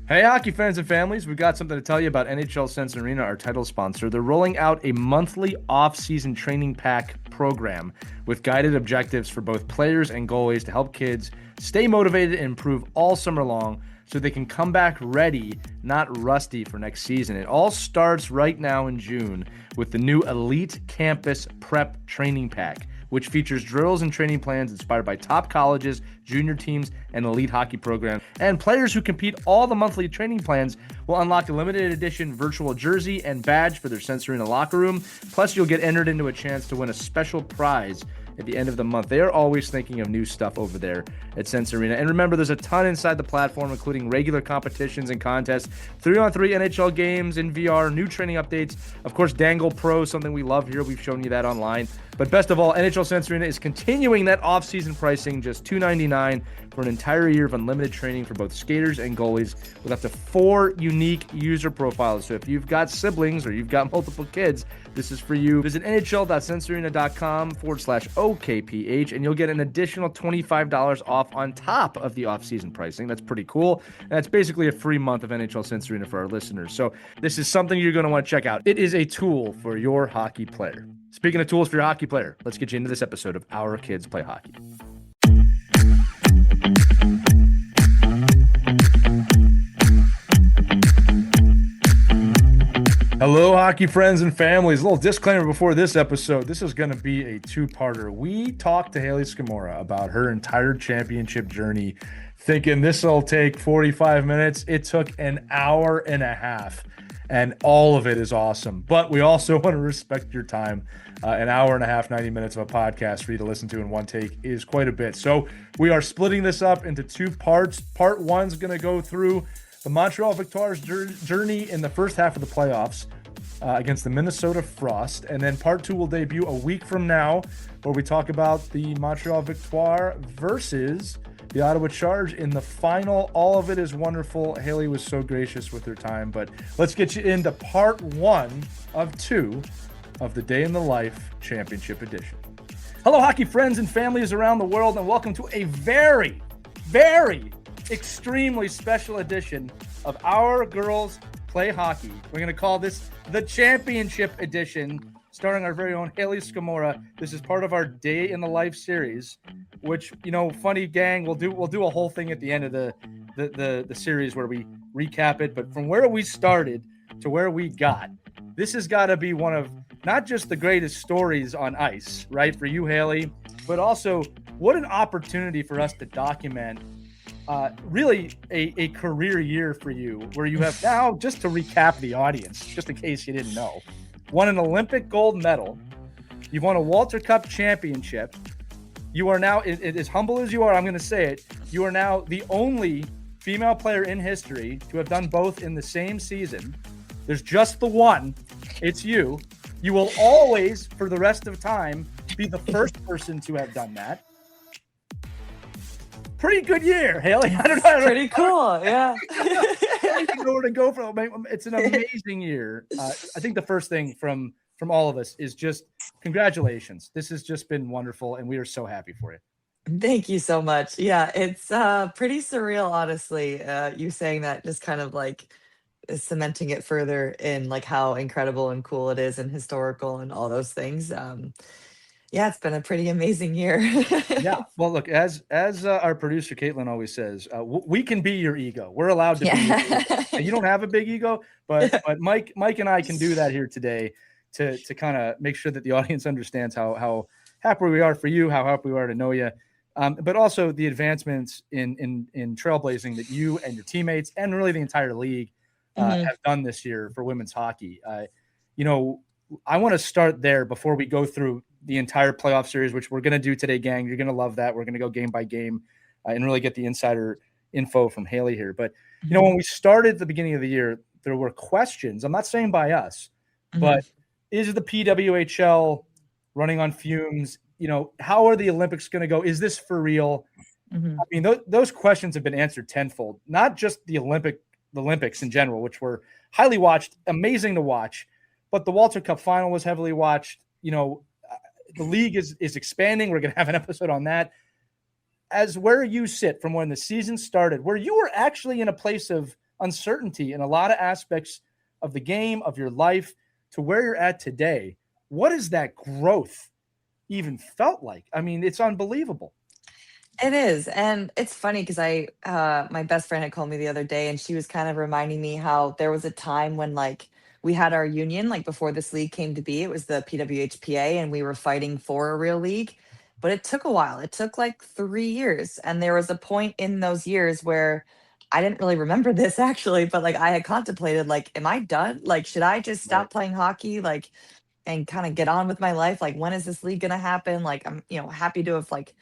Hey, hockey fans and families, we've got something to tell you about NHL Sense Arena, our title sponsor. They're rolling out a monthly off-season training pack program with guided objectives for both players and goalies to help kids stay motivated and improve all summer long so they can come back ready, not rusty for next season. It all starts right now in June with the new Elite Campus Prep Training Pack, which features drills and training plans inspired by top colleges, junior teams, and elite hockey programs. And players who compete all the monthly training plans will unlock a limited edition virtual jersey and badge for their Sense Arena locker room. Plus, you'll get entered into a chance to win a special prize at the end of the month. They are always thinking of new stuff over there at Sense Arena. And remember, there's a ton inside the platform, including regular competitions and contests, 3-on-3 NHL games in VR, new training updates, of course, Dangle Pro, something we love here. We've shown you that online. But best of all, NHL Sense Arena is continuing that off-season pricing, just $299 for an entire year of unlimited training for both skaters and goalies with up to 4 unique user profiles. So if you've got siblings or you've got multiple kids, this is for you. Visit nhl.sensearena.com/OKPH and you'll get an additional $25 off on top of the off-season pricing. That's pretty cool. And that's basically a free month of NHL Sense Arena for our listeners. So this is something you're going to want to check out. It is a tool for your hockey player. Speaking of tools for your hockey player, let's get you into this episode of Our Kids Play Hockey. Hello, hockey friends and families. A little disclaimer before this episode. This is going to be a two-parter. We talked to Hayley Scamurra about her entire championship journey, thinking this will take 45 minutes. It took an hour and a half, and all of it is awesome. But we also want to respect your time. An hour and a half, 90 minutes of a podcast for you to listen to in one take is quite a bit. So we are splitting this up into two parts. Part one's going to go through the Montreal Victoire's journey in the first half of the playoffs against the Minnesota Frost. And then part two will debut a week from now, where we talk about the Montreal Victoire versus the Ottawa Charge in the final. All of it is wonderful. Hayley was so gracious with her time. But let's get you into part one of two of the Day in the Life Championship Edition. Hello, hockey friends and families around the world, and welcome to a very, very extremely special edition of Our Girls Play Hockey. We're going to call this the Championship Edition, starring our very own Hayley Scamurra. This is part of our Day in the Life series, which, you know, funny gang, we'll do a whole thing at the end of the series where we recap it. But from where we started to where we got, this has got to be one of not just the greatest stories on ice, right, for you, Hayley, but also what an opportunity for us to document really a career year for you, where you have now, just to recap the audience, just in case you didn't know, won an Olympic gold medal. You've won a Walter Cup championship. You are now, as humble as you are, I'm going to say it, you are now the only female player in history to have done both in the same season. There's just the one. It's you. You will always, for the rest of time, be the first person to have done that. Pretty good year, Hayley. I don't know. Pretty cool, yeah. I don't know where to go from. It's an amazing year. I think the first thing from all of us is just congratulations. This has just been wonderful, and we are so happy for you. Thank you so much. Yeah, it's pretty surreal, honestly. You saying that just kind of like is cementing it further in like how incredible and cool it is and historical and all those things. Yeah, it's been a pretty amazing year. Yeah. Well, look, as our producer Caitlin always says, we can be your ego. We're allowed to be your ego. And you don't have a big ego, but Mike and I can do that here today to kind of make sure that the audience understands how happy we are for you, how happy we are to know you, but also the advancements in trailblazing that you and your teammates and really the entire league have done this year for women's hockey. You know, I want to start there before we go through the entire playoff series, which we're going to do today, gang. You're going to love that. We're going to go game by game and really get the insider info from Hayley here. But, you know, when we started at the beginning of the year, there were questions. I'm not saying by us, but is the PWHL running on fumes? You know, how are the Olympics going to go? Is this for real? I mean, those questions have been answered tenfold, not just the Olympics in general, which were highly watched, amazing to watch, but the Walter Cup final was heavily watched. You know, the league is expanding. We're going to have an episode on that. As where you sit from when the season started, where you were actually in a place of uncertainty in a lot of aspects of the game, of your life, to where you're at today. What is that growth even felt like? I mean, it's unbelievable. It is, and it's funny because my best friend had called me the other day, and she was kind of reminding me how there was a time when, like, we had our union, like, before this league came to be. It was the PWHPA, and we were fighting for a real league, but it took a while. It took, like, 3 years, and there was a point in those years where I didn't really remember this actually, but, like, I had contemplated, like, "Am I done? Like, should I just Right. stop playing hockey?" Like, and kind of get on with my life. Like, when is this league going to happen? Like, I'm, happy to have like,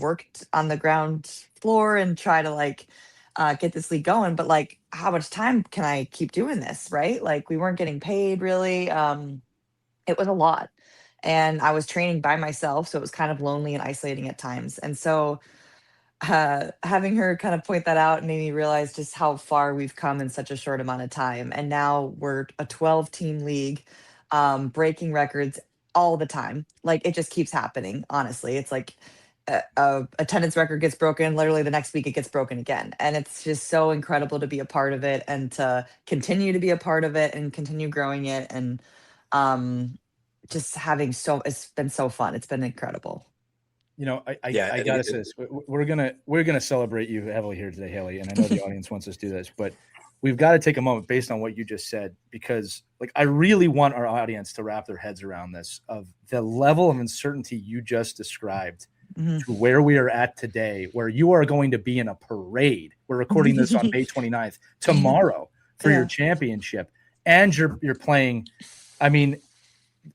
worked on the ground floor and try to like get this league going. But like, how much time can I keep doing this? Right? Like, we weren't getting paid really. It was a lot. And I was training by myself. So it was kind of lonely and isolating at times. And so having her kind of point that out made me realize just how far we've come in such a short amount of time. And now we're a 12-team league, breaking records all the time. Like, it just keeps happening. Honestly, it's like a attendance record gets broken. Literally the next week, it gets broken again. And it's just so incredible to be a part of it and to continue to be a part of it and continue growing it. And um, just having it's been so fun. It's been incredible. I gotta say this. We're gonna celebrate you heavily here today, Hayley, and I know the audience wants us to do this, but we've got to take a moment based on what you just said, because like I really want our audience to wrap their heads around this, of the level of uncertainty you just described Mhm. to where we are at today, where you are going to be in a parade. We're recording this on May 29th, tomorrow, for your Yeah. championship, and you're playing. I mean,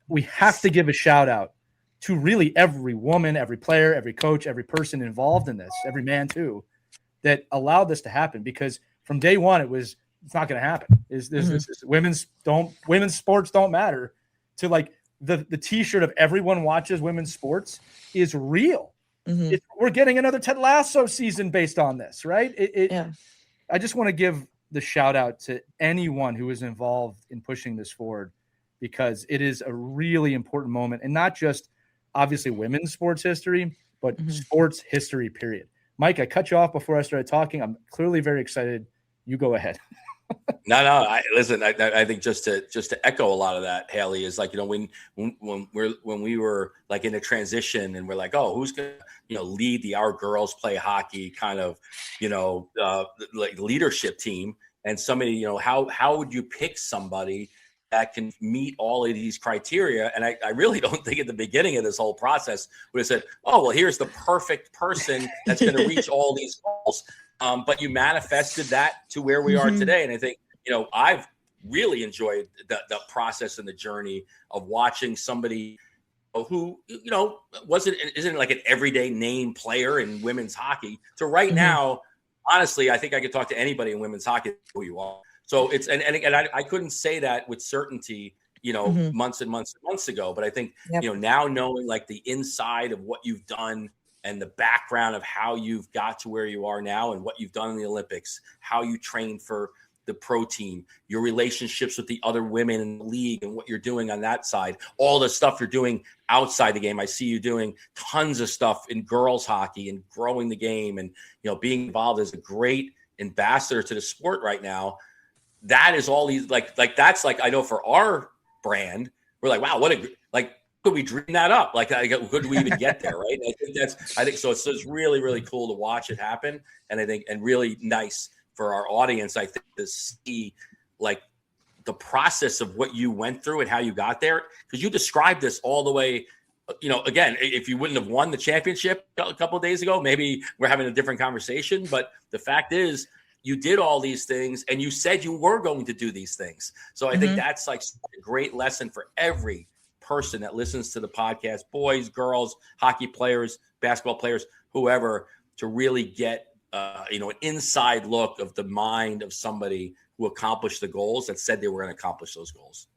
we have to give a shout out to really every woman, every player, every coach, every person involved in this, every man too, that allowed this to happen. Because from day one, it's not going to happen. Women's sports don't matter. To like the T-shirt of everyone watches women's sports is real. Mhm. We're getting another Ted Lasso season based on this, right? Yeah. I just want to give the shout out to anyone who is involved in pushing this forward, because it is a really important moment, and not just obviously women's sports history, but Mhm. sports history, period. Mike, I cut you off before I started talking. I'm clearly very excited. You go ahead. No. Listen. I think just to echo a lot of that, Hayley, is like, when we were like in a transition and we're like, oh, who's gonna lead our girls play hockey kind of like leadership team, and somebody, how would you pick somebody that can meet all of these criteria? And I really don't think at the beginning of this whole process would have said, oh, well, here's the perfect person that's going to reach all these goals. But you manifested that to where we are today. And I think, I've really enjoyed the process and the journey of watching somebody who, isn't like an everyday name player in women's hockey to right now. Honestly, I think I could talk to anybody in women's hockey who you are. So it's, and I couldn't say that with certainty, months and months and months ago. But I think, Yep. now knowing like the inside of what you've done and the background of how you've got to where you are now and what you've done in the Olympics, how you train for the pro team, your relationships with the other women in the league and what you're doing on that side, all the stuff you're doing outside the game. I see you doing tons of stuff in girls hockey and growing the game and, being involved as a great ambassador to the sport right now. That is all these like that's like, I know for our brand, we're like, wow, could we dream that up? Like, could we even get there? Right. And I think so. It's really, really cool to watch it happen. And I think, and really nice for our audience, I think, to see like the process of what you went through and how you got there. Because you described this all the way, again, if you wouldn't have won the championship a couple of days ago, maybe we're having a different conversation. But the fact is, you did all these things and you said you were going to do these things. So I think that's like a great lesson for every person that listens to the podcast, boys, girls, hockey players, basketball players, whoever, to really get an inside look of the mind of somebody who accomplished the goals that said they were going to accomplish those goals.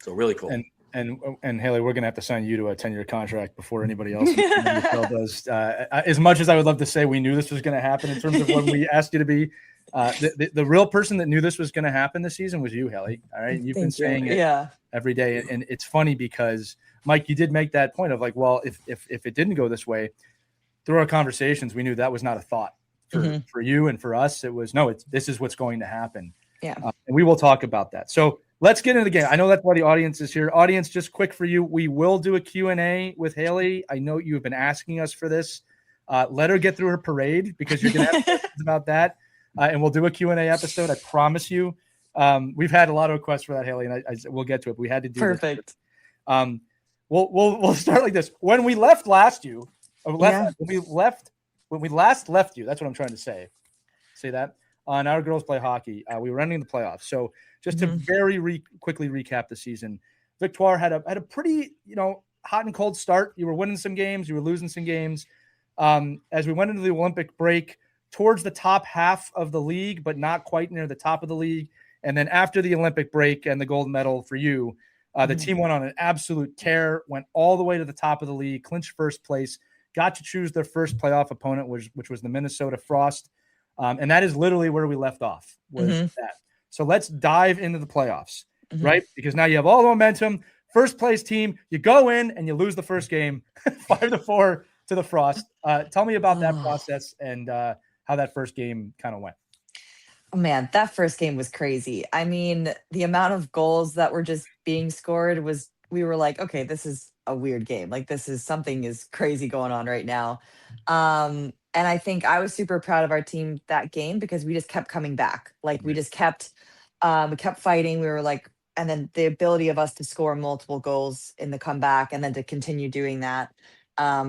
So really cool. And Hayley, we're going to have to sign you to a 10-year contract before anybody else does. As much as I would love to say we knew this was going to happen in terms of when we asked you to be, the real person that knew this was going to happen this season was you, Hayley. All right. And you've been saying it every day. And it's funny because, Mike, you did make that point of like, well, if it didn't go this way, through our conversations, we knew that was not a thought for you and for us, it was, no, this is what's going to happen. Yeah. And we will talk about that. So let's get into the game. I know that's why the audience is here. Audience, just quick for you. We will do a Q&A with Hayley. I know you've been asking us for this. Let her get through her parade because you're going to have questions about that. And we'll do a Q&A episode. I promise you. We've had a lot of requests for that, Hayley, and we'll get to it. We had to do Perfect. this. We'll start like this. When we left when we last left you, that's what I'm trying to say. Say that. On Our Girls Play Hockey, we were ending the playoffs. So just to very quickly recap the season, Victoire had a pretty, hot and cold start. You were winning some games, you were losing some games. As we went into the Olympic break, towards the top half of the league, but not quite near the top of the league. And then after the Olympic break and the gold medal for you, the team went on an absolute tear, went all the way to the top of the league, clinched first place, got to choose their first playoff opponent, which was the Minnesota Frost. And that is literally where we left off, was that. So let's dive into the playoffs, right? Because now you have all the momentum. First place team, you go in and you lose the first game, 5-4 to the Frost. Tell me about that process and how that first game kind of went. Oh, man, that first game was crazy. I mean, the amount of goals that were just being scored we were like, okay, this is a weird game. Like, something is crazy going on right now. And I think I was super proud of our team that game because we just kept coming back. Like, we just kept fighting. We were like, and then the ability of us to score multiple goals in the comeback and then to continue doing that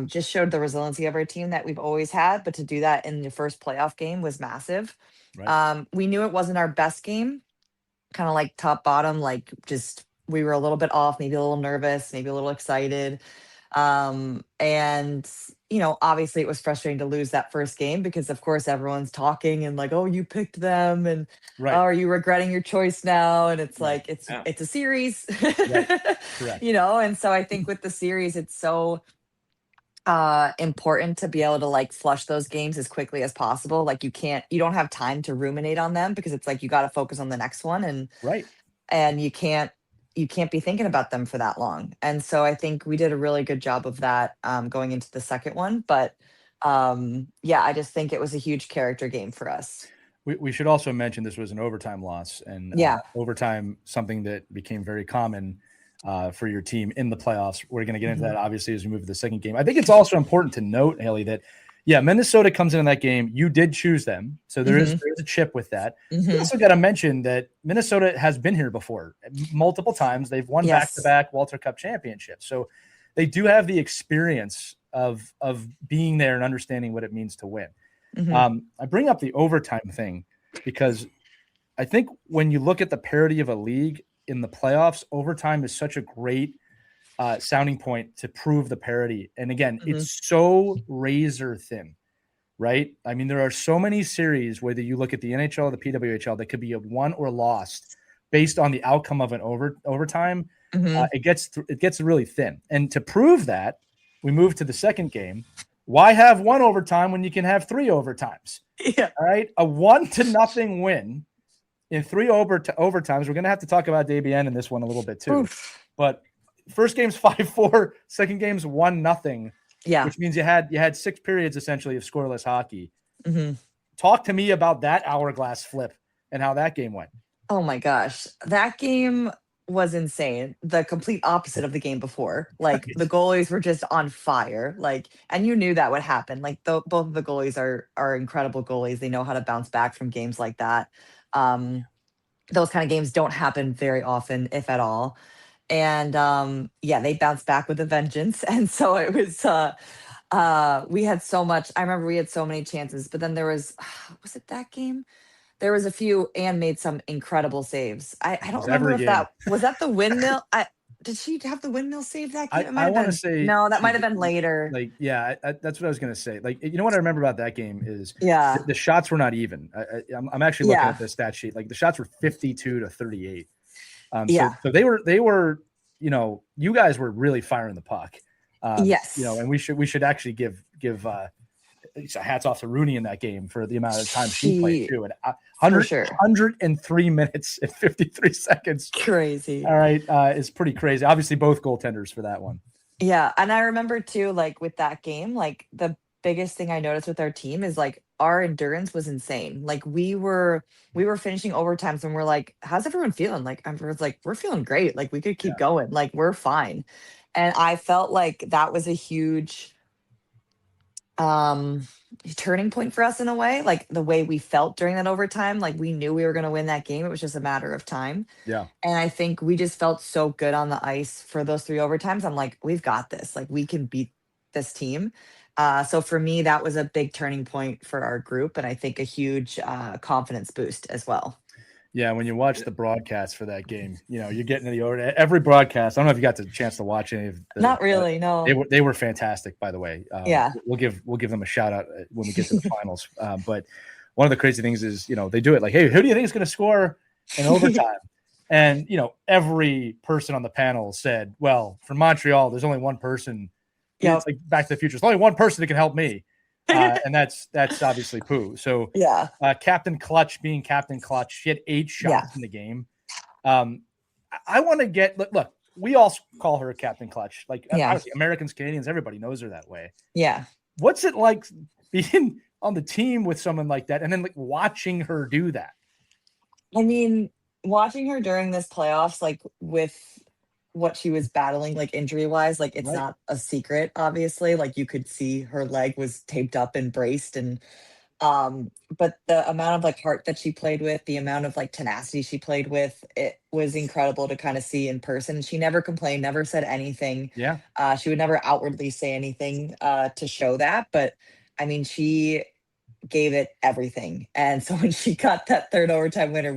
just showed the resiliency of our team that we've always had. But to do that in the first playoff game was massive. Right. We knew it wasn't our best game, kind of like top bottom, like just we were a little bit off, maybe a little nervous, maybe a little excited. And, obviously it was frustrating to lose that first game because of course everyone's talking and like, oh, you picked them and oh, are you regretting your choice now? And it's like, it's a series, Correct. And so I think with the series, it's so important to be able to like flush those games as quickly as possible. Like you don't have time to ruminate on them because it's like, you got to focus on the next one and you can't be thinking about them for that long. And so I think we did a really good job of that going into the second one. But I just think it was a huge character game for us. We should also mention this was an overtime loss, and overtime, something that became very common for your team in the playoffs. We're going to get into that obviously as we move to the second game. I think it's also important to note, Hayley, that Minnesota comes in that game. You did choose them, so there is a chip with that. We also got to mention that Minnesota has been here before multiple times. They've won back-to-back Walter Cup championships, so they do have the experience of being there and understanding what it means to win. I bring up the overtime thing because I think when you look at the parity of a league in the playoffs, overtime is such a great sounding point to prove the parity. And again, it's so razor thin, right? I mean, there are so many series, whether you look at the NHL or the PWHL, that could be a won or lost based on the outcome of an overtime. It gets really thin. And to prove that, we move to the second game. Why have one overtime when you can have three overtimes? Yeah. All right. A 1-0 win in three overtimes. We're going to have to talk about Debian in this one a little bit too. But first game's 5-4, second game's 1-0. Yeah. Which means you had 6 periods essentially of scoreless hockey. Talk to me about that hourglass flip and how that game went. Oh my gosh. That game was insane. The complete opposite of the game before. Like the goalies were just on fire. Like, and you knew that would happen. Like both of the goalies are incredible goalies. They know how to bounce back from games like that. Those kind of games don't happen very often, if at all. And they bounced back with a vengeance. And so it was we had so much. I remember we had so many chances, but then there was it that game? There was a few. Anne made some incredible saves. I don't remember if that was the windmill. Did she have the windmill save that game? I want to say no. That might have been later. Like, that's what I was going to say. Like, you know what I remember about that game is the shots were not even. I'm actually looking at the stat sheet. Like the shots were 52-38. So they were. You guys were really firing the puck. And we should actually give hats off to Rooney in that game for the amount of time she played too. And 103 minutes and 53 seconds. Crazy. All right. It's pretty crazy. Obviously both goaltenders for that one. Yeah. And I remember too, like with that game, like biggest thing I noticed with our team is like our endurance was insane. Like we were finishing overtimes and we're like, how's everyone feeling? Like everyone's like, we're feeling great. Like we could keep going. Like we're fine. And I felt like that was a huge um turning point for us in a way. Like the way we felt during that overtime, like we knew we were going to win that game. It was just a matter of time. Yeah. And I think we just felt so good on the ice for those 3 overtimes. I'm like, we've got this. Like we can beat this team. So for me, that was a big turning point for our group, and I think a huge confidence boost as well. Yeah, when you watch the broadcast for that game, you're getting to the order. Every broadcast. I don't know if you got the chance to watch any of the. Not really, no. They were fantastic, by the way. Yeah. We'll give them a shout out when we get to the finals. But one of the crazy things is, they do it like, hey, who do you think is going to score in overtime? And every person on the panel said, well, for Montreal, there's only one person. Yeah, it's like Back to the Future. There's only one person that can help me. And that's obviously Pooh. So yeah, Captain Clutch being Captain Clutch, she had 8 shots in the game. I want to get look. We all call her Captain Clutch. Like obviously Americans, Canadians, everybody knows her that way. Yeah. What's it like being on the team with someone like that, and then like watching her do that? I mean, watching her during this playoffs, like with what she was battling, like injury wise, like it's not a secret, obviously. Like you could see her leg was taped up and braced, and but the amount of like heart that she played with, the amount of like tenacity she played with, it was incredible to kind of see in person. She never complained, never said anything. Yeah. She would never outwardly say anything to show that, but I mean, she gave it everything. And so when she got that 3rd overtime winner,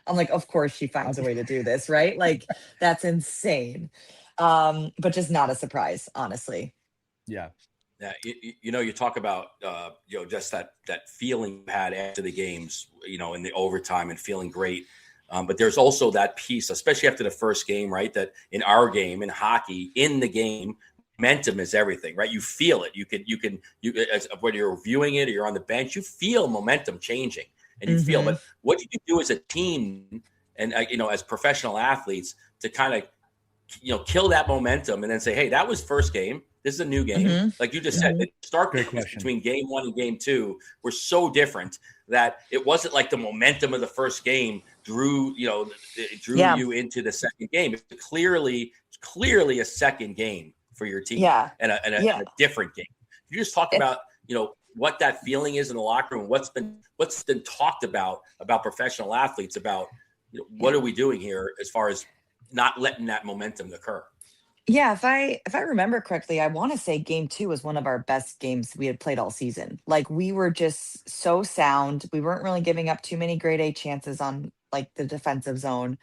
I'm like, of course she finds a way to do this, right? Like that's insane. But just not a surprise, honestly. Yeah. Yeah. You talk about, just that feeling you had after the games, in the overtime and feeling great. But there's also that piece, especially after the first game, right? That in our game, in hockey, in the game, momentum is everything, right? You feel it. You can, whether you're viewing it or you're on the bench, you feel momentum changing, and you feel. But what do you do as a team, and as professional athletes, to kind of, kill that momentum and then say, hey, that was first game. This is a new game. Like you just said, the start between game 1 and game 2 were so different that it wasn't like the momentum of the first game drew you into the second game. It's clearly a second game for your team, and a different game. You just talk about what that feeling is in the locker room, what's been talked about professional athletes, about what are we doing here as far as not letting that momentum occur. Yeah, if I remember correctly, I want to say game 2 was one of our best games we had played all season. Like we were just so sound. We weren't really giving up too many grade A chances on like the defensive zone.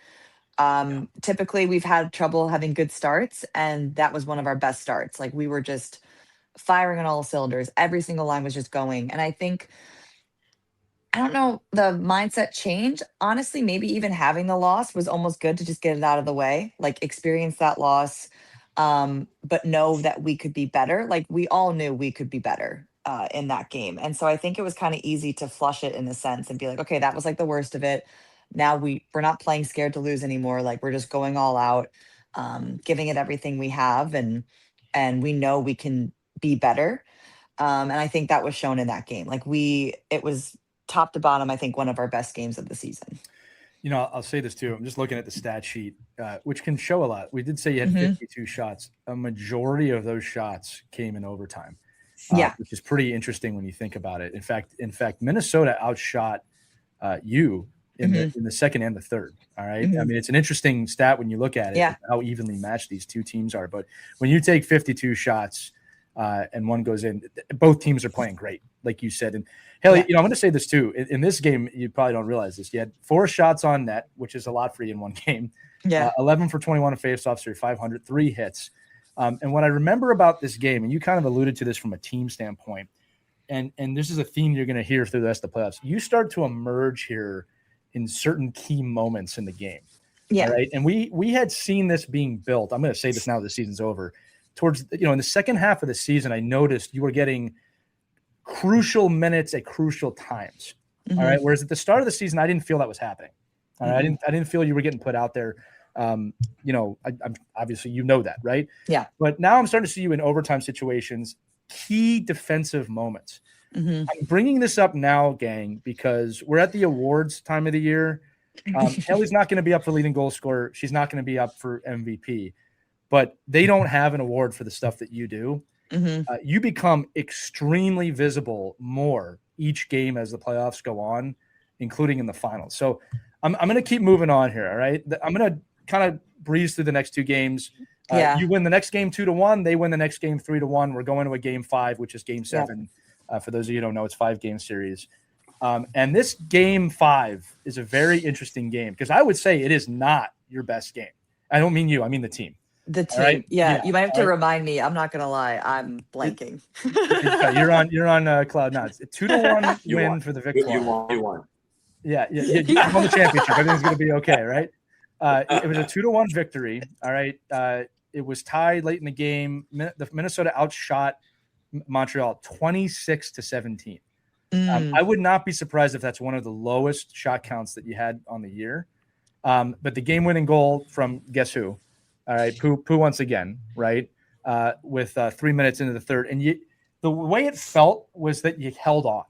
Typically we've had trouble having good starts, and that was one of our best starts. Like we were just firing on all cylinders. Every single line was just going. And I think, I don't know, the mindset change, honestly, maybe even having the loss was almost good to just get it out of the way, like experience that loss, but know that we could be better. Like we all knew we could be better in that game. And so I think it was kind of easy to flush it in a sense and be like, okay, that was like the worst of it. Now we're not playing scared to lose anymore. Like we're just going all out, giving it everything we have, and we know we can be better. And I think that was shown in that game. Like it was top to bottom, I think one of our best games of the season. I'll say this too. I'm just looking at the stat sheet, which can show a lot. We did say you had 52 shots. A majority of those shots came in overtime. Which is pretty interesting when you think about it. In fact, Minnesota outshot you in the second and the third. All right. I mean, it's an interesting stat when you look at it, how evenly matched these two teams are. But when you take 52 shots and one goes in, both teams are playing great, like you said. And Hayley, I'm going to say this too. In this game, you probably don't realize this. You had 4 shots on net, which is a lot for you in one game. 11 for 21 on faceoffs, or 500, 3 hits. And what I remember about this game, and you kind of alluded to this from a team standpoint, and this is a theme you're going to hear through the rest of the playoffs. You start to emerge here in certain key moments in the game. Yeah. Right. And we had seen this being built. I'm going to say this now that the season's over. Towards, in the second half of the season, I noticed you were getting crucial minutes at crucial times. All right. Whereas at the start of the season, I didn't feel that was happening. All right? I didn't feel you were getting put out there. I'm obviously, that, right? Yeah. But now I'm starting to see you in overtime situations key defensive moments. Mhm. I'm bringing this up now, gang, because we're at the awards time of the year. Hayley's not going to be up for leading goal scorer. She's not going to be up for MVP, but they don't have an award for the stuff that you do. Mhm. You become extremely visible more each game as the playoffs go on, including in the finals. So I'm going to keep moving on here. All right. I'm going to kind of breeze through the next two games. You win the next game 2-1. They win the next game 3-1. We're going to a game 5, which is game 7. For those of you who don't know, it's 5-game series. And this game 5 is a very interesting game because I would say it is not your best game. I don't mean you. I mean the team. The team. Right? Yeah. You might have to remind me. I'm not going to lie. I'm blanking. You're on cloud nine. It's a 2-1 win for the Victoire. You won. Yeah. You won the championship. Everything's going to be okay, right? It was a 2-1 victory. All right. It was tied late in the game. The Minnesota outshot Montreal 26-17. I would not be surprised if that's one of the lowest shot counts that you had on the year. But the game-winning goal from guess who? All right, Pooh once again, right? With 3 minutes into the third, and the way it felt was that you held on.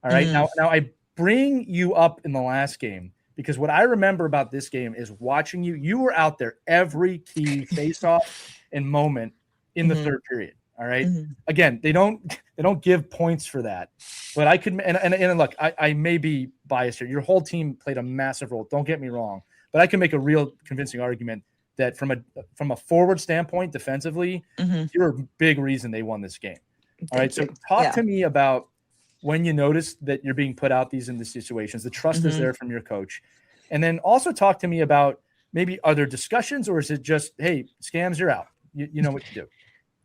All right, now I bring you up in the last game because what I remember about this game is watching you. You were out there every key face-off and moment in the third period. All right. Again, they don't give points for that, but I could and look, I may be biased here. Your whole team played a massive role. Don't get me wrong, but I can make a real convincing argument that from a forward standpoint, defensively, you're a big reason they won this game. All right. So talk to me about when you noticed that you're being put out in these situations. The trust is there from your coach, and then also talk to me about maybe other discussions, or is it just, hey, Scams, you're out. You know what to do.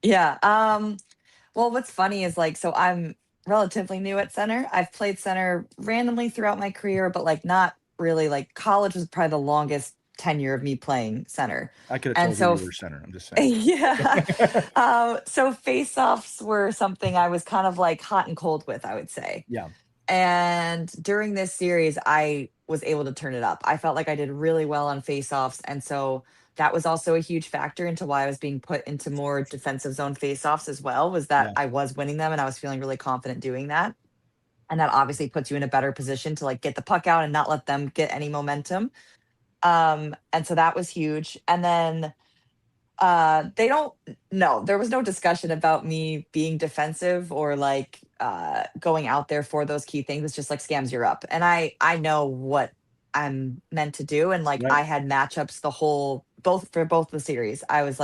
Yeah. Well, what's funny is so I'm relatively new at center. I've played center randomly throughout my career, but not really. College was probably the longest tenure of me playing center. I could have told you were center. I'm just saying. Yeah. So face-offs were something I was kind of hot and cold with, I would say. Yeah. And during this series, I was able to turn it up. I felt like I did really well on face-offs, and so that was also a huge factor into why I was being put into more defensive zone faceoffs as well, was that I was winning them and I was feeling really confident doing that. And that obviously puts you in a better position to get the puck out and not let them get any momentum. And so that was huge. And then there was no discussion about me being defensive or going out there for those key things. It's just Scams, you're up. And I know what I'm meant to do. And I had matchups for both the series. I was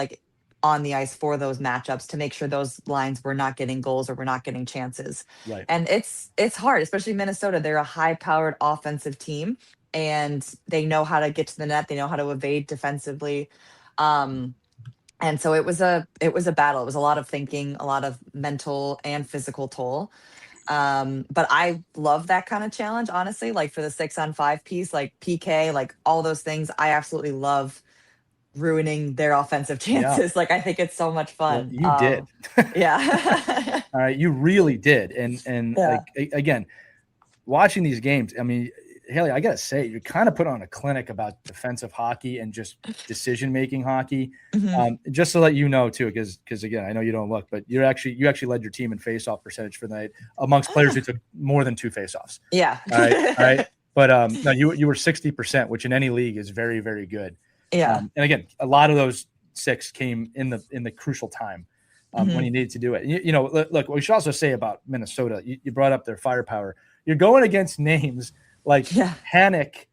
on the ice for those matchups to make sure those lines were not getting goals or were not getting chances. Right. And it's hard, especially Minnesota. They're a high-powered offensive team and they know how to get to the net. They know how to evade defensively. And so it was a battle. It was a lot of thinking, a lot of mental and physical toll. But I love that kind of challenge, honestly, for the 6-on-5 piece, PK, all those things. I absolutely love ruining their offensive chances. I think it's so much fun. Well, you did. Yeah. All right. You really did. And again, watching these games, I mean, Hayley, I got to say, you're kind of put on a clinic about defensive hockey and just decision-making hockey. Just to let you know too, because again, I know you don't look, but you actually led your team in face-off percentage for the night amongst players who took more than 2 face-offs. Yeah. All right. But no, you were 60%, which in any league is very, very good. Yeah. And again, a lot of those 6 came in the crucial time when you needed to do it. Look, we should also say about Minnesota. You brought up their firepower. You're going against names like Hannock,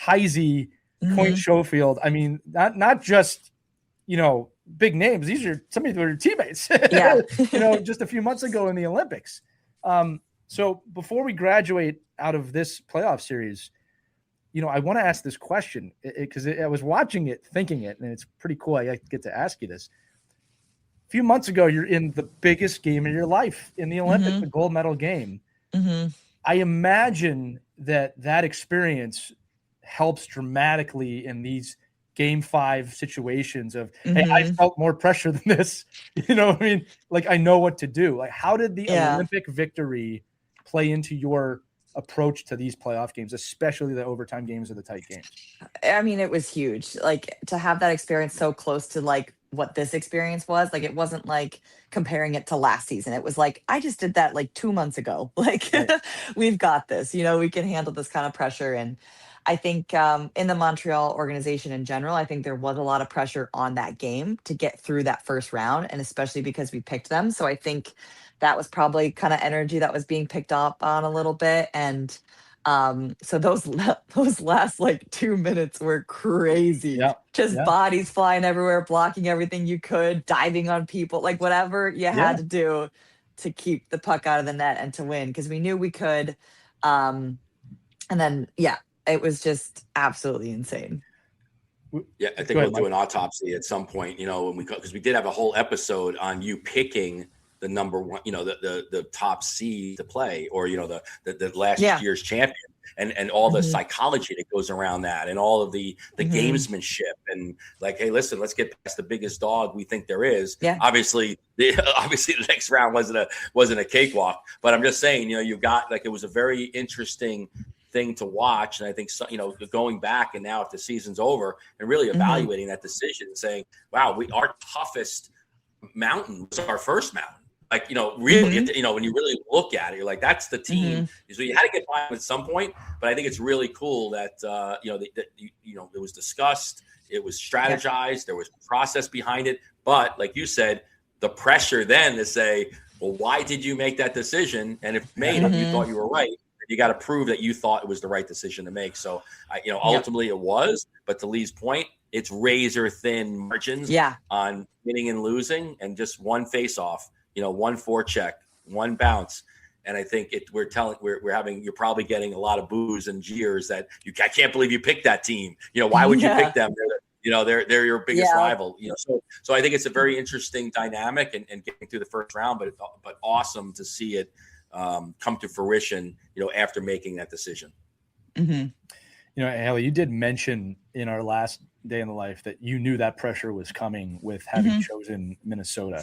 Heisey, Point Schofield. I mean, not just big names. These are some of your teammates. Yeah. Just a few months ago in the Olympics. So before we graduate out of this playoff series, I want to ask this question because I was watching it, thinking it, and it's pretty cool. I get to ask you this. A few months ago, you're in the biggest game of your life in the Olympics, the gold medal game. I imagine that experience helps dramatically in these game 5 situations of, hey, I felt more pressure than this. You know what I mean? I know what to do. How did the Olympic victory play into your approach to these playoff games, especially the overtime games or the tight games? I mean, it was huge. To have that experience so close to what this experience was. Like, it wasn't like comparing it to last season. It was like, I just did that like 2 months ago. Like, Right. we've got this, we can handle this kind of pressure. And I think in the Montreal organization in general, I think there was a lot of pressure on that game to get through that first round, and especially because we picked them. So I think that was probably kind of energy that was being picked up on a little bit. And so those last like 2 minutes were crazy. Yeah. Just Yeah. bodies flying everywhere, blocking everything you could, diving on people, like whatever you Yeah. had to do to keep the puck out of the net and to win, because we knew we could. And then it was just absolutely insane. Yeah, I think we'll do an autopsy at some point, when because we did have a whole episode on you picking the number one, the top seed to play, or the last year's champion, and all the psychology that goes around that, and all of the gamesmanship, and like, hey, listen, let's get past the biggest dog we think there is. Yeah. Obviously the next round wasn't a cakewalk, but I'm just saying, you got, like, it was a very interesting thing to watch. And I think, going back, and now if the season's over, and really evaluating that decision and saying, wow, our toughest mountain was our first mountain. Like, really, when you really look at it, you're like, that's the team. So you had to get by at some point. But I think it's really cool that, it was discussed, it was strategized, there was process behind it. But like you said, the pressure then to say, well, why did you make that decision? And if you made it, you thought you were right. You got to prove that you thought it was the right decision to make. So, ultimately it was. But to Lee's point, it's razor thin margins on winning and losing, and just one face off, one forecheck, one bounce. And I think you're probably getting a lot of boos and jeers that I can't believe you picked that team. Why would you pick them? They're your biggest rival. So I think it's a very interesting dynamic, and getting through the first round, but awesome to see it come to fruition, after making that decision. Hayley, you did mention in our last day in the life that you knew that pressure was coming with having chosen Minnesota,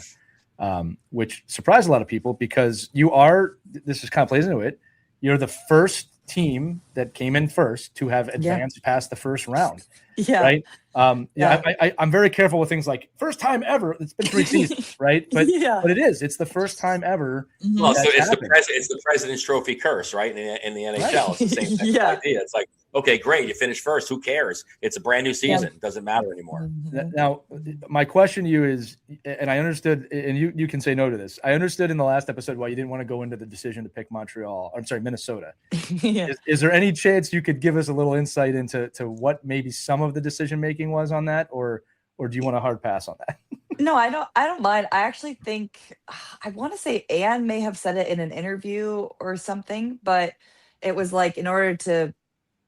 which surprised a lot of people, because this is kind of plays into it. You're the first team that came in first to have advanced past the first round. Right. I'm very careful with things like first time ever. It's been 3 seasons, right? But it's the first time ever. Well, so it's the President's Trophy curse, right? In the NHL, it's the same idea. It's like, okay, great, you finished first. Who cares? It's a brand new season. It doesn't matter anymore. Now, my question to you is, and I understood, and you can say no to this. I understood in the last episode why you didn't want to go into the decision to pick Minnesota. Is there any chance you could give us a little insight into what maybe some of the decision making was on that, or do you want a hard pass on that? No, I don't mind. I actually think, I want to say Anne may have said it in an interview or something, but it was like, in order to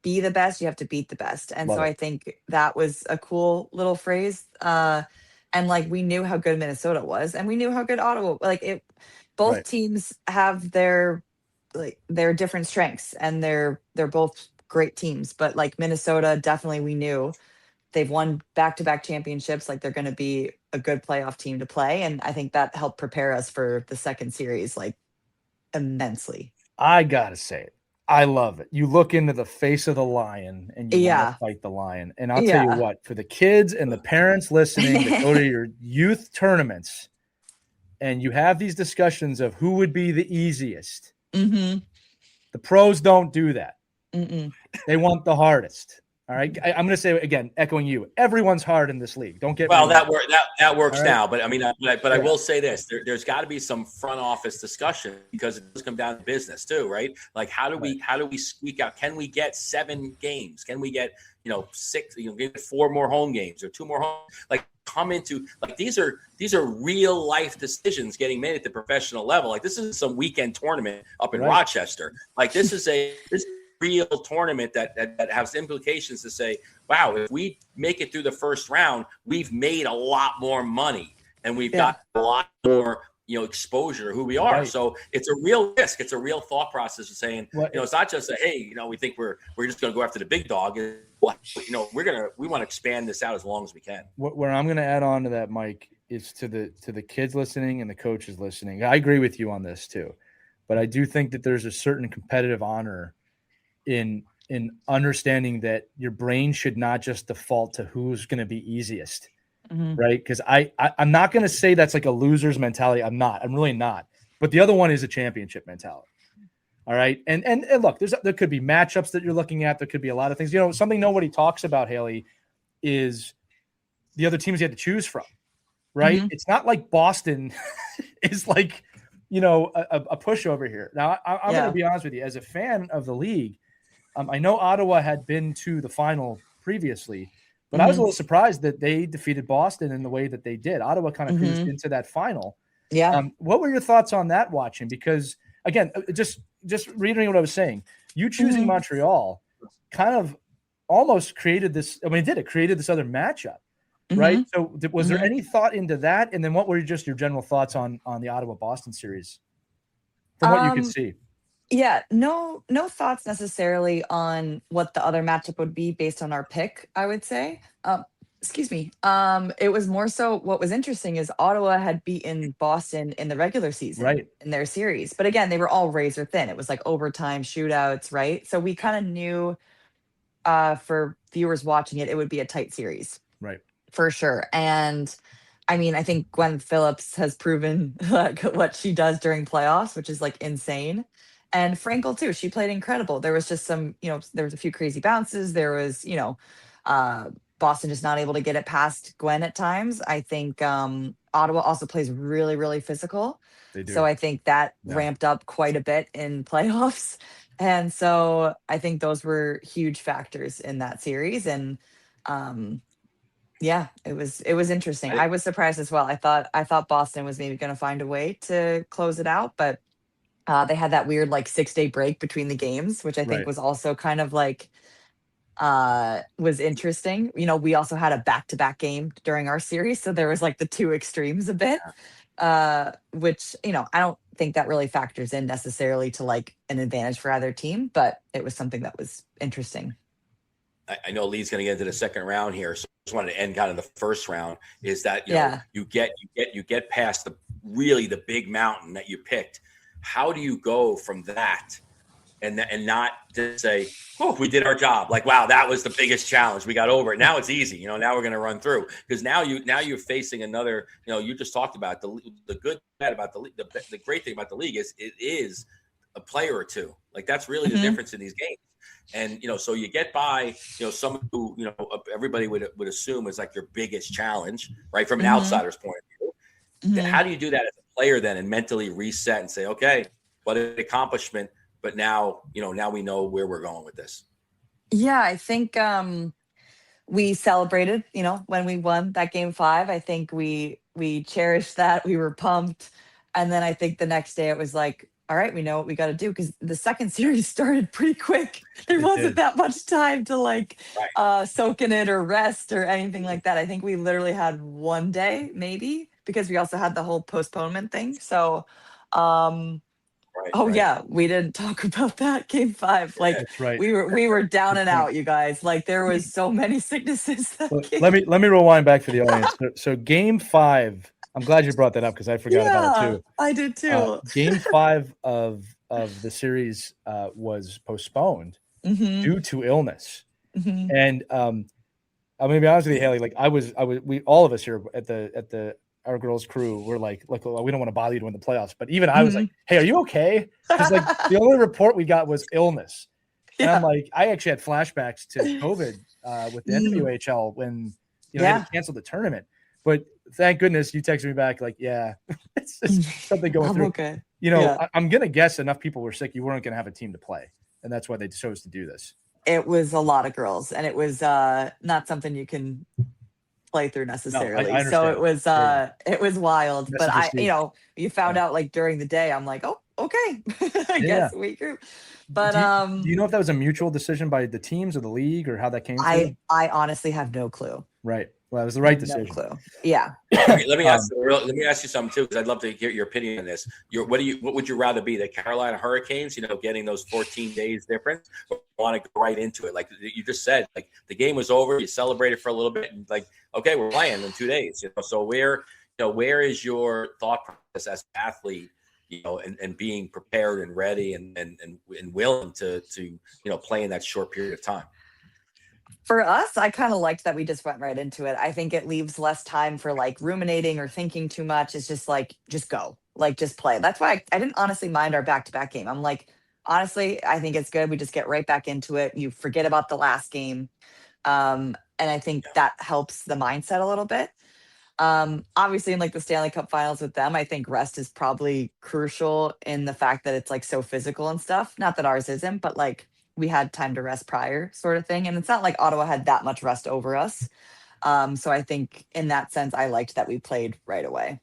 be the best, you have to beat the best. And I think that was a cool little phrase. And like, we knew how good Minnesota was, and we knew how good Ottawa, both teams have their different strengths, and they're both great teams. But like, Minnesota, definitely, we knew they've won back-to-back championships. Like, they're going to be a good playoff team to play. And I think that helped prepare us for the second series, like, immensely. I got to say it. I love it. You look into the face of the lion and you want to fight the lion. And I'll tell you what, for the kids and the parents listening that go to your youth tournaments and you have these discussions of who would be the easiest, the pros don't do that. They want the hardest. All right. I'm going to say again, echoing you, everyone's hard in this league. Don't get me wrong. That works now. But I mean, I will say this, there's got to be some front office discussion, because it does come down to business too, right? Like, how do we squeak out? Can we get 7 games? Can we get, 6, get 4 more home games or 2 more home? Like, come into, like, these are real life decisions getting made at the professional level. Like, this isn't some weekend tournament up in Rochester. Like, this is real tournament that has implications to say, wow, if we make it through the first round, we've made a lot more money, and we've got a lot more exposure to who we are. So it's a real risk. It's a real thought process of saying, it's not just a, hey, we think we're just going to go after the big dog. We want to expand this out as long as we can. What I'm going to add on to that, Mike, is to the kids listening and the coaches listening. I agree with you on this too, but I do think that there's a certain competitive honor in understanding that your brain should not just default to who's going to be easiest. right? Because I'm not going to say that's like a loser's mentality. I'm not. I'm really not. But the other one is a championship mentality. All right. And look, there could be matchups that you're looking at. There could be a lot of things. You know, something nobody talks about, Hayley, is the other teams you had to choose from, right? It's not like Boston is like, you know, a pushover here. Now, I'm going to be honest with you. As a fan of the league, I know Ottawa had been to the final previously, but I was a little surprised that they defeated Boston in the way that they did. Ottawa kind of cruised into that final. Yeah. What were your thoughts on that watching? Because, again, just reiterating what I was saying, you choosing Montreal kind of almost created this. I mean, it created this other matchup, right? So was there any thought into that? And then what were just your general thoughts on the Ottawa-Boston series from what you could see? Yeah, no thoughts necessarily on what the other matchup would be based on our pick, I would say. Excuse me. It was more so what was interesting is Ottawa had beaten Boston in the regular season in their series. But again, they were all razor thin. It was like overtime shootouts, right? So we kind of knew for viewers watching it, it would be a tight series. Right. For sure. And I mean, I think Gwen Phillips has proven like what she does during playoffs, which is like insane. And Frankel too. She played incredible. There was just some, you know, there was a few crazy bounces. There was, you know, Boston just not able to get it past Gwen at times. I think Ottawa also plays really, really physical. They do. So I think that ramped up quite a bit in playoffs. And so I think those were huge factors in that series. And yeah, it was interesting. I was surprised as well. I thought Boston was maybe going to find a way to close it out, but they had that weird like 6-day break between the games, which I think was also kind of like was interesting. You know, we also had a back-to-back game during our series, so there was like the two extremes a bit, which, you know, I don't think that really factors in necessarily to like an advantage for either team, but it was something that was interesting. I know Lee's going to get into the second round here, so I just wanted to end kind of the first round. Is that you know you get past the big mountain that you picked. How do you go from that and not just say, "Oh, we did our job"? Like, wow, that was the biggest challenge. We got over it. Now it's easy. You know, now we're going to run through because now you're facing another. You know, you just talked about the good bad about the league. The great thing about the league is it is a player or two. Like that's really the difference in these games. And, you know, so you get by, you know, someone who, you know, everybody would assume is like your biggest challenge, right? From an outsider's point of view. How do you do that as a player then and mentally reset and say, okay, what an accomplishment, but now, you know, now we know where we're going with this. Yeah, I think we celebrated, you know, when we won that game 5. I think we cherished that. We were pumped. And then I think the next day it was like, all right, we know what we got to do because the second series started pretty quick. There wasn't that much time to like soak in it or rest or anything like that. I think we literally had one day maybe because we also had the whole postponement thing. So, yeah, we didn't talk about that game 5. Like we were down and out, you guys. Like there was so many sicknesses. Let me rewind back for the audience. So game 5. I'm glad you brought that up because I forgot about it too. I did too. Game 5 of the series was postponed due to illness, and I'm gonna be honest with you, Hayley. Like we all of us here at our girls' crew were like, look, we don't want to bother you to win the playoffs, but even I was like, hey, are you okay? Because like the only report we got was illness, and I'm like, I actually had flashbacks to COVID with the NWHL when they had to cancel the tournament, but. Thank goodness you texted me back like, yeah, it's something going through. Okay. You know, I'm going to guess enough people were sick. You weren't going to have a team to play. And that's why they chose to do this. It was a lot of girls and it was not something you can play through necessarily. No, I so it was wild, but you found out like during the day, I'm like, oh, okay. I guess we group. But do you know if that was a mutual decision by the teams or the league or how that came through? I honestly have no clue. Right. Well, it was the right decision. No clue. Yeah. Okay, let me ask you something too, because I'd love to hear your opinion on this. What would you rather be, the Carolina Hurricanes, you know, getting those 14 days difference, or want to go right into it? Like you just said, like the game was over, you celebrated for a little bit, and like, okay, we're playing in 2 days. You know, so where is your thought process as an athlete? You know, and being prepared and ready and willing to play in that short period of time. For us, I kind of liked that we just went right into it. I think it leaves less time for like ruminating or thinking too much. It's just like, just go, like, just play. That's why I didn't honestly mind our back to back game. I'm like, honestly, I think it's good. We just get right back into it. You forget about the last game. And I think that helps the mindset a little bit. Obviously in like the Stanley Cup finals with them, I think rest is probably crucial in the fact that it's like so physical and stuff. Not that ours isn't, but like we had time to rest prior sort of thing. And it's not like Ottawa had that much rest over us. So I think in that sense, I liked that we played right away.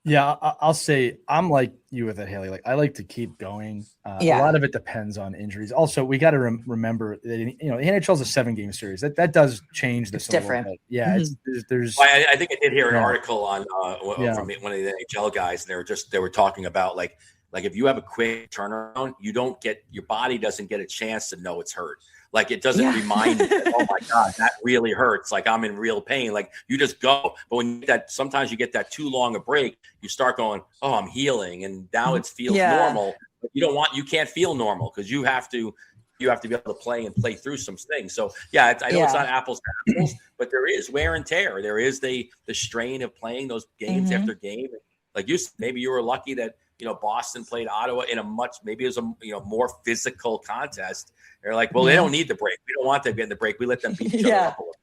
Yeah, I'll say I'm like you with it, Hayley. Like I like to keep going. A lot of it depends on injuries. Also, we got to remember that the NHL is a 7-game series. That does change this. It's different. Little bit. Yeah, there's. Well, I think I did hear an article on from one of the NHL guys. They were talking about like if you have a quick turnaround, your body doesn't get a chance to know it's hurt. Like it doesn't remind you, oh my God, that really hurts. Like I'm in real pain. Like you just go. But when sometimes you get that too long a break, you start going, oh, I'm healing. And now it feels normal. But you can't feel normal because you have to be able to play through some things. So I know it's not apples to apples, but there is wear and tear. There is the strain of playing those games after game. Like maybe you were lucky that, Boston played Ottawa in maybe it was a more physical contest. They're like, well, they don't need the break. We don't want them getting the break. We let them beat each other up a little.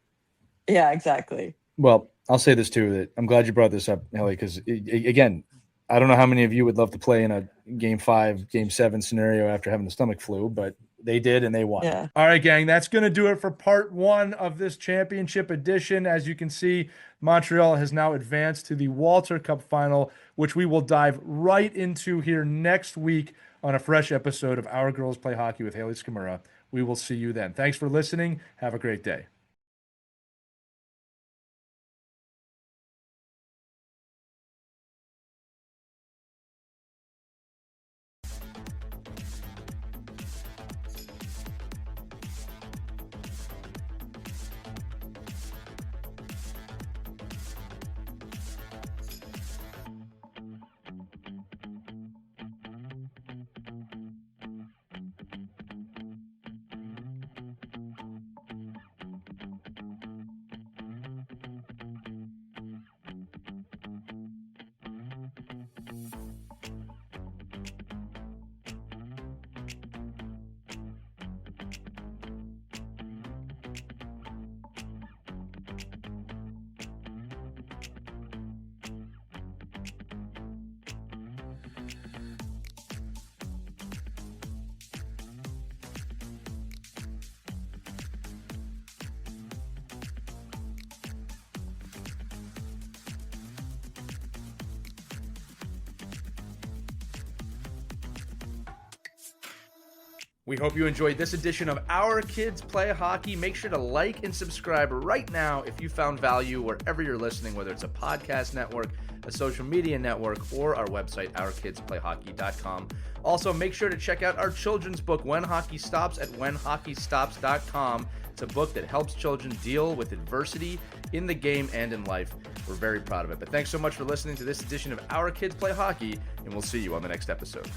Yeah, exactly. Well, I'll say this too, that I'm glad you brought this up, Hayley, because again, I don't know how many of you would love to play in a Game 5, Game 7 scenario after having the stomach flu, but they did and they won. Yeah. All right, gang, that's going to do it for part 1 of this championship edition. As you can see, Montreal has now advanced to the Walter Cup final, which we will dive right into here next week on a fresh episode of Our Girls Play Hockey with Hayley Scamurra. We will see you then. Thanks for listening. Have a great day. We hope you enjoyed this edition of Our Kids Play Hockey. Make sure to like and subscribe right now if you found value wherever you're listening, whether it's a podcast network, a social media network, or our website, ourkidsplayhockey.com. Also, make sure to check out our children's book, When Hockey Stops, at whenhockeystops.com. It's a book that helps children deal with adversity in the game and in life. We're very proud of it. But thanks so much for listening to this edition of Our Kids Play Hockey, and we'll see you on the next episode.